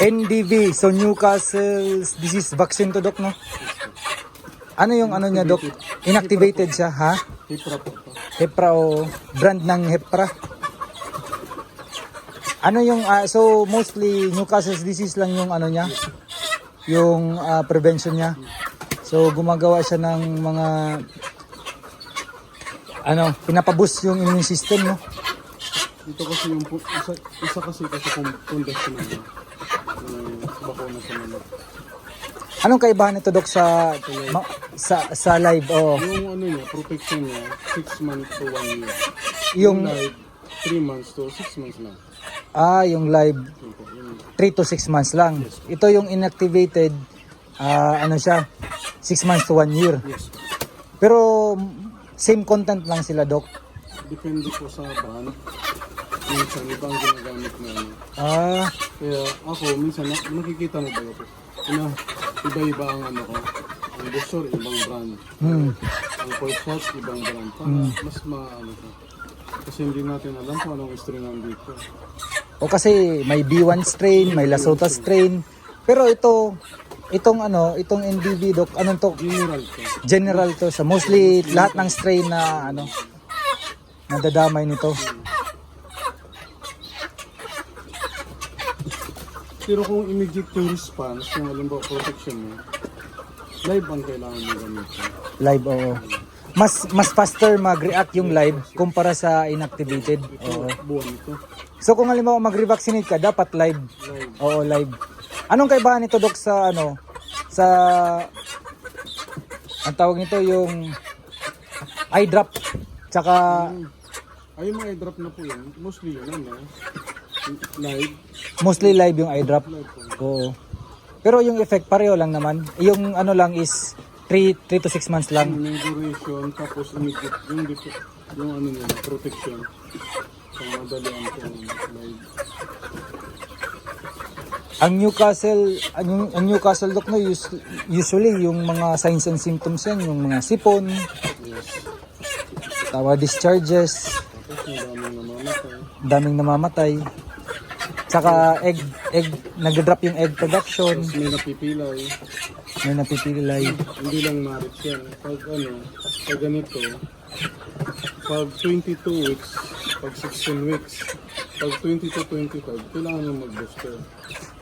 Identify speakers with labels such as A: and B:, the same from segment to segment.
A: NDV, so Newcastle disease vaccine to, Dok, no? Ano yung ano niya, Dok? Inactivated siya, ha?
B: Hipra po to.
A: Hepra o brand ng Hepra. Ano yung, so mostly Newcastle disease lang yung ano niya? Yung prevention niya. So gumagawa siya ng mga, ano, pinapaboost yung immune system, no?
B: Ito kasi yung, isa kasi kung pundasyon na bakuna sa manok.
A: Anong kaibahan nito, Dok, sa live? Oh,
B: Yung ano niya, protection niya, 6 months to 1 year.
A: yung
B: Live, 3 months to 6 months lang.
A: yung live
B: Yun po, yun.
A: 3 to 6 months lang. Ito yung inactivated, ano siya, 6 months to 1 year.
B: Yes.
A: Pero same content lang sila, Dok.
B: Depende po sa brand. Minsan, iba ang ginagamit na ano. Kaya ako, minsan, nakikita mo ba ito? Iba-iba ang ano ko. Ang booster, ibang brand. Ang pulse shot, ibang brand. Para mas maano ko. Kasi hindi natin alam kung anong strain nandito.
A: O kasi may B1 strain, may Lasota strain. Pero itong NDV, Dok, anong to?
B: General ko.
A: General to sa mostly lahat ng strain na ano nadadamay nito.
B: Pero kung immediate yung response, yung halimbawa protection mo, live ang kailangan mo gamitin.
A: Live, oo. Mas faster mag-react yung live kumpara sa inactivated. Oo.
B: Buwan ito.
A: So kung halimbawa mag-revaccinate ka, dapat live.
B: Live.
A: Oo, live. Anong kaibahan nito, Dok, sa ano? Sa ang tawag nito yung eye drop. Tsaka
B: Ay, yung mga drop na po yan. Mostly yun, ano? Live.
A: mostly live yung eye drop.
B: Live po.
A: Oo. Pero yung effect pareho lang naman. Yung ano lang is 3 to 6 months lang.
B: Yung duration, tapos immediate, yung ano nila, protection. So, madali ang live.
A: Ang Newcastle, Dok, no, usually yung mga signs and symptoms yan, yung mga sipon,
B: Yes.
A: tawa discharges,
B: Tapos madaming namamatay.
A: daming namamatay. Tsaka nag-drop yung egg production,
B: Tapos may napipilay.
A: may napipilay.
B: Hindi lang marit yan. Pag ano, pag ganito, pag 22 weeks, pag 16 weeks, pag 20 to 25, kailangan mo mag-booster.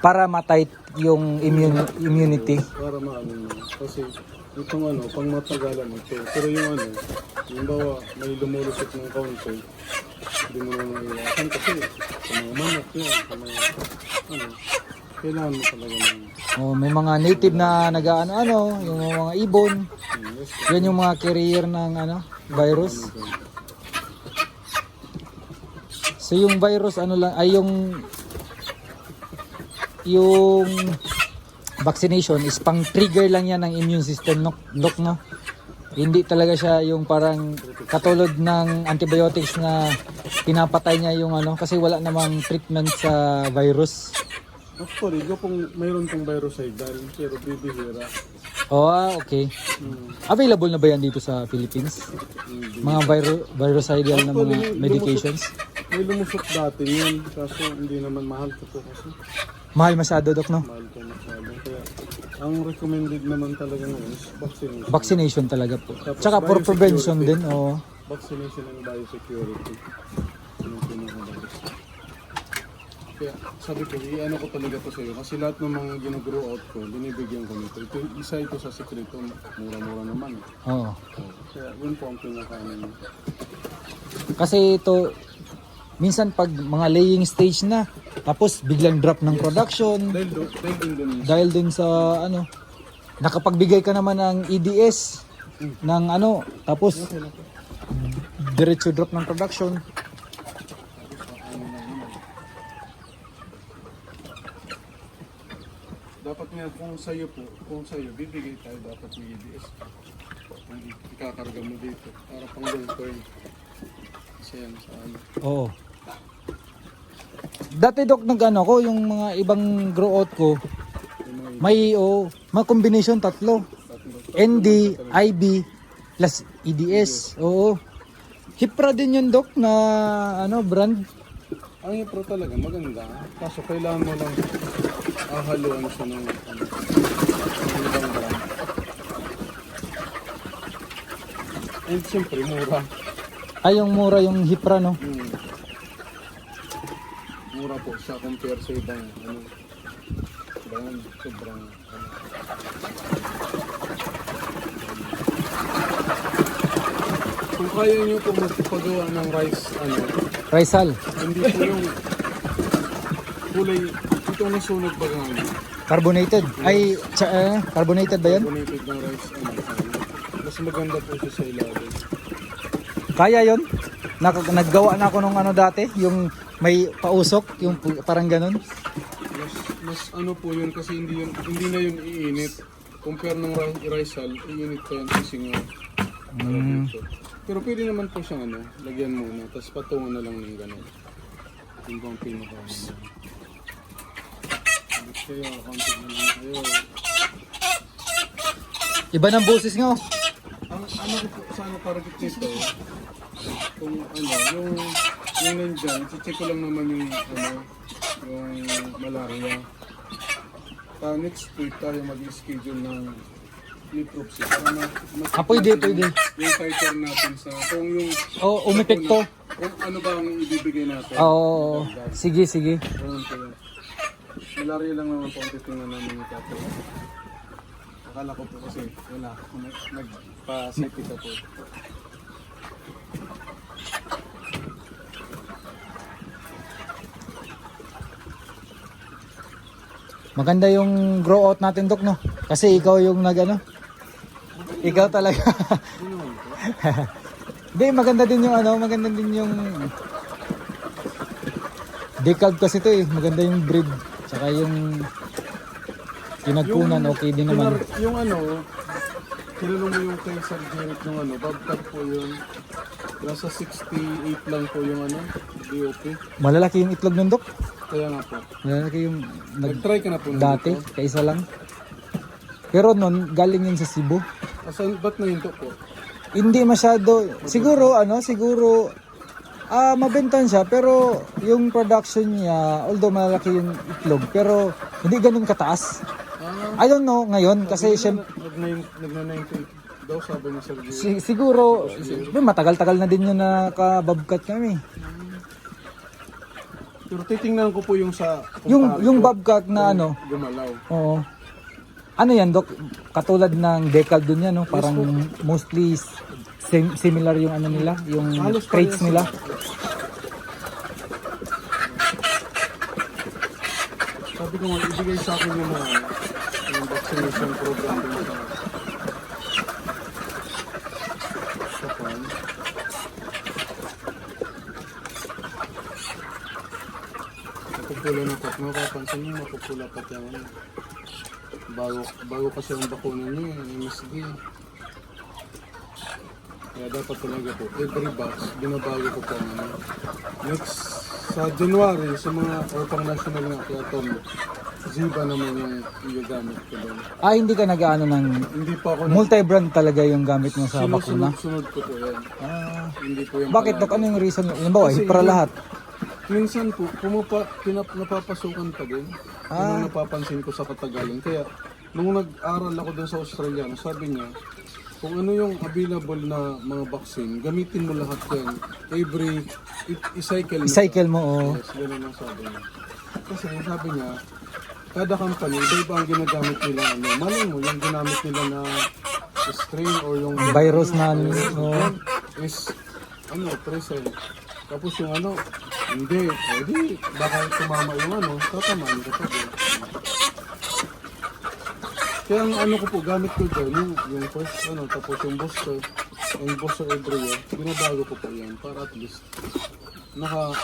A: Para ma-tight yung immunity.
B: Para maano mo. Kasi itong ano, pang matagalan ito. Pero yung ano, halimbawa may lumulusot ng kaunti, hindi mo na maiwasan kasi sa mga manok yan, sa mga ano, kailangan mo talaga ng
A: Oh, may mga native na nag-ano, yung mga ibon.
B: yes,
A: Yan yung mga carrier ng ano, virus. So yung virus ano lang ay yung vaccination is pang trigger lang yan ng immune system, Dok, no? Hindi talaga siya yung parang katulad ng antibiotics na pinapatay niya yung ano kasi wala namang treatment sa virus.
B: Actually, kung mayroon pang virucidal, pero bibihira.
A: Oh, okay. Available na ba yan dito sa Philippines?
B: Hindi.
A: Mga virucidal na mga
B: Actually,
A: medications?
B: May lumusot dati yun, kaso hindi naman mahal ko po kasi.
A: Mahal masyado, Dok, no?
B: Mahal ko masyado. Kaya, ang recommended naman talaga ngayon is vaccination.
A: Vaccination talaga po.
B: Tapos
A: Tsaka for
B: biosecurity.
A: prevention din, oh.
B: Vaccination and biosecurity. Yung pinaka-best. Kaya sabi ko, i-ano ko talaga to sa'yo. Kasi lahat ng mga ginagrow out ko, binibigyan ko nito. Isa ito sa sekreto, mura-mura naman.
A: Oo.
B: Kaya yun po ang pinaka-ano niya.
A: Kasi ito, minsan pag mga laying stage na, tapos biglang drop ng production, dahil dun sa ano, nakapagbigay ka naman ng EDS, ng ano, tapos diretso drop ng production.
B: Dapat nga kung sa'yo po, kung sa'yo, bibigay tayo dapat ng EDS. Kung ikakarga mo dito, para pang long term. Kasi yan sa ano.
A: Oo. Dati, Dok, nag-ano ko, yung mga ibang grow out ko,
B: Yung mga
A: may combination tatlo.
B: tatlo.
A: ND, IB, plus EDS. Oo. Hipra din yun, Dok, na ano, brand.
B: Ang Hipro talaga maganda, kaso kailangan mo lang haluan siya ng ano, ng ibang brand. And siyempre, mura.
A: Ay, yung mura yung Hipra, no?
B: Mura po siya compare sa ibang ano, brand. Sobrang ano. Kung kaya nyo po magpagawa ng rice, ano,
A: Rizal.
B: hindi po yung kulay, itong nasunog ba nga,
A: Carbonated. Ay, carbonated ba yan?
B: carbonated ng rice, ano, mas maganda po siya sa ilalim.
A: Kaya yon. Naggawa na ako nung ano dati, yung may pausok, yung parang ganun.
B: Mas ano po yun kasi hindi na yun iinit. Compare ng rice hull, iinit pa yun kasi nga. Pero pwede naman po siyang ano, lagyan muna, tapos patungan na lang ng gano'n. Yung bang pinaka ano. Kaya, konti na lang kayo.
A: Iba ng boses nga, oh.
B: Ang ano ko po, sana target nito, kung ano, yung nandyan, check ko lang naman yung ano, yung malaria. Next week tayo mag-schedule ng necropsy para
A: Pwede.
B: yung title natin sa kung yung
A: Oh, umepekto.
B: kung ano ba ang ibibigay natin.
A: Oo. Sige.
B: Ganun po yun. Malaria lang naman po ang titingnan namin yung tatay. Akala ko po kasi wala, nagpa-CP ka po.
A: Maganda yung grow out natin, Dok, no? Kasi ikaw yung nag-ano. Ikaw talaga. Hindi, maganda din yung ano, maganda din yung decal kasi to eh. Maganda yung breed. Tsaka yung pinagkunan, okay din naman.
B: Yung ano, kilala mo yung kay Sir Jeric ng ano, Bobcat po yun. Nasa 68 lang po yung ano, DOP.
A: Malalaki yung itlog ng Dok.
B: Kaya nga po.
A: Malalaki yung
B: Nag-try ka na po
A: dati,
B: nito?
A: kaisa lang. Pero nun, galing yun sa Cebu.
B: Asan, ba't nahinto po?
A: Hindi masyado. Siguro, mabentan siya. Pero yung production niya, although malaki yung itlog, pero hindi ganun kataas. I don't know ngayon kasi syempre,
B: Nagna-98 daw sabi ni Sir Jeric.
A: siguro, matagal-tagal na din yun nakababcat kami.
B: Pero titingnan ko po yung sa...
A: Yung bobcat na ano,
B: Gumalaw.
A: oo. Ano yan, Dok? Katulad ng decal dun yan, no? Parang mostly similar yung ano nila, yung
B: Halos
A: traits
B: parehas
A: nila.
B: Sabi ko nga, ibigay sa akin yung mga yung vaccination program din sa farm. Napupula na po. Mapapansin nyo, mapupula pa yung ano. Bago kasi ang bakuna niyo, MSD. Kaya dapat talaga po, every box, binabago ko po ano. Next, sa January, sa mga pang national nga, kaya Tom, Ziba naman yung igagamit ko doon.
A: Hindi ka nag-ano ng
B: Hindi pa ako
A: multi-brand talaga yung gamit mo sa bakuna?
B: Sunod ko po yan. Hindi po yan.
A: Bakit, Dok? Ano yung reason? Yung ba,
B: Kasi
A: para
B: yung-
A: lahat?
B: Minsan po, napapasukan pa din. Yung napapansin ko sa katagalan. Kaya, nung nag-aral ako doon sa Australia, sabi niya, kung ano yung available na mga vaccine, gamitin mo lahat yan. Every, i-cycle mo.
A: I-cycle mo, oh.
B: Yes, gano'n ang sabi niya. Kasi sabi niya, kada company, iba-iba ang ginagamit nila. Ano, malay mo, yung ginamit nila na strain or yung
A: Virus na,
B: yan is, present. Tapos yung ano, hindi, pwede, baka tumama yung ano, tatamaan ka pa din. Kaya ang ano ko po, gamit ko dyan, yung first, tapos yung booster every year, binabago ko po yan, para at least,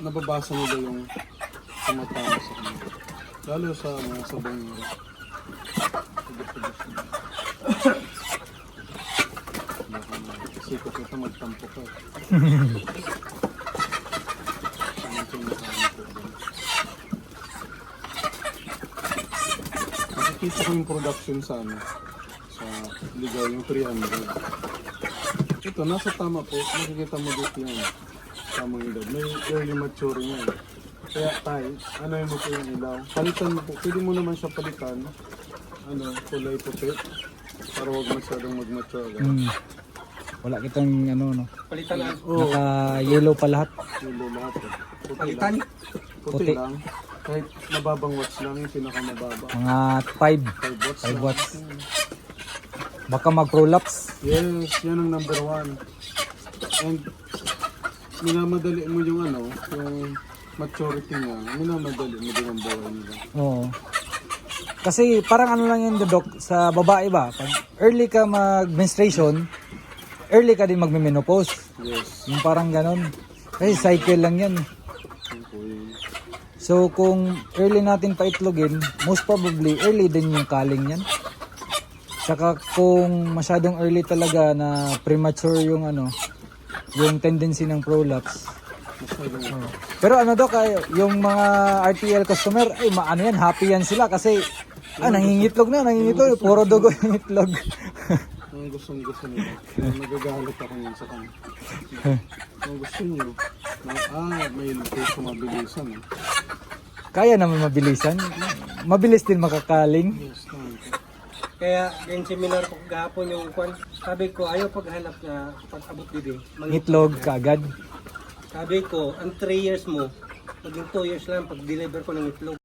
B: nababasa nila yung tumatama sa kanila. Lalo sa mga sabang kasi ko kita magtampo ka. Nakikita ko yung production sa sa ligaw, yung 300. Ito, nasa tama po, nakikita mo dito yung tamang edad. May early maturing yan. Kaya tayo, ano yung mo po yung ilaw. Palitan mo po, pwede mo naman siya palitan. Ano, kulay puti. Para huwag masyadong mag-mature agad.
A: Wala kitang ano no.
C: Palitan lang.
B: Oo,
A: Naka-yellow pa lahat.
B: yellow lahat eh. Puti
C: Palitan.
B: lang. Puti
A: Puti.
B: lang. Kahit mababang watts lang, yung pinakamababa.
A: Mga 5
B: 5 watts
A: 5
B: lang.
A: watts. Baka mag-prolapse.
B: Yes, yan ang number 1. And minamadali mo yung ano, yung maturity niya. Minamadali mo din ang buhay nila.
A: Oo. Kasi parang ano lang yun, Doc, sa babae ba? Pag early ka mag-menstruation, early ka din magme-menopause.
B: Yes.
A: Yung parang ganon. Kasi cycle lang yan.
B: Yun po yun.
A: So kung early natin paitlogin, most probably early din yung kaling yan. Saka kung masyadong early talaga na premature yung ano, yung tendency ng prolapse.
B: Masyadong
A: Pero ano Doc, yung mga RTL customer, ay maano yan, happy yan sila kasi nangingitlog na, puro dugo yung itlog.
B: ang gustong-gusto nila. Kaya nagagalit ako niyan sa kanya. Kung gusto niyo, may puso mabilisan. Eh.
A: Kaya naman mabilisan. Mabilis din makakaling.
B: Yes, tama po.
C: Kaya yung seminar ko gahapon yung kwan, sabi ko ayaw paghanap na pag-abot dito.
A: Itlog kaagad.
C: Sabi ko, ang 3 years mo, maging 2 years lang pag-deliver ko ng itlog.